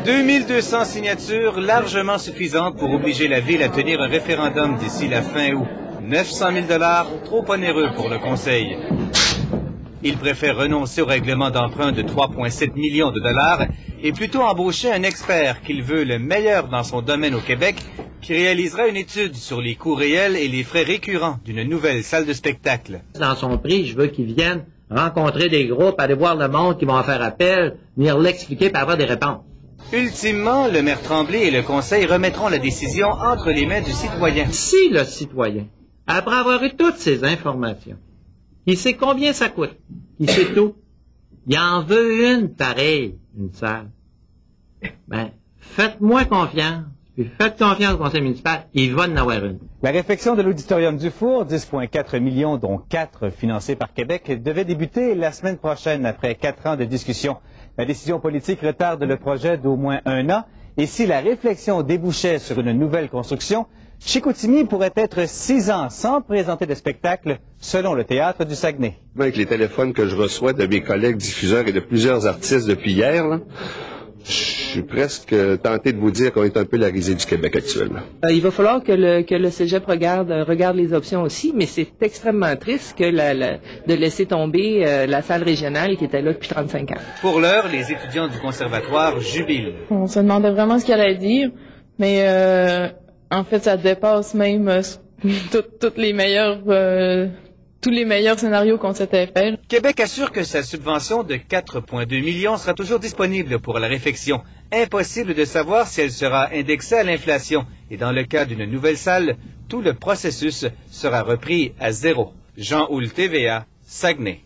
2200 signatures, largement suffisantes pour obliger la Ville à tenir un référendum d'ici la fin août. 900 000 $, trop onéreux pour le Conseil. Il préfère renoncer au règlement d'emprunt de 3,7 millions de dollars et plutôt embaucher un expert qu'il veut le meilleur dans son domaine au Québec, qui réalisera une étude sur les coûts réels et les frais récurrents d'une nouvelle salle de spectacle. Dans son prix, je veux qu'il vienne rencontrer des groupes, aller voir le monde qui vont en faire appel, venir l'expliquer pour avoir des réponses. Ultimement, le maire Tremblay et le Conseil remettront la décision entre les mains du citoyen. Si le citoyen, après avoir eu toutes ces informations, il sait combien ça coûte, il sait tout, il en veut une pareille, une salle, ben, faites-moi confiance, puis faites confiance au conseil municipal, il va en avoir une. La réfection de l'auditorium du Four, 10,4 millions, dont 4 financés par Québec, devait débuter la semaine prochaine après 4 ans de discussion. La décision politique retarde le projet d'au moins 1 an, et si la réflexion débouchait sur une nouvelle construction, Chicoutimi pourrait être 6 ans sans présenter de spectacle, selon le Théâtre du Saguenay. Avec les téléphones que je reçois de mes collègues diffuseurs et de plusieurs artistes depuis hier, là, je suis presque tenté de vous dire qu'on est un peu la risée du Québec actuellement. Il va falloir que le Cégep regarde les options aussi, mais c'est extrêmement triste que de laisser tomber la salle régionale qui était là depuis 35 ans. Pour l'heure, les étudiants du conservatoire jubilent. On se demandait vraiment ce qu'elle allait dire, mais en fait, ça dépasse même tous les meilleurs scénarios qu'on s'était fait. Québec assure que sa subvention de 4,2 millions sera toujours disponible pour la réfection. Impossible de savoir si elle sera indexée à l'inflation. Et dans le cas d'une nouvelle salle, tout le processus sera repris à zéro. Jean Houle, TVA, Saguenay.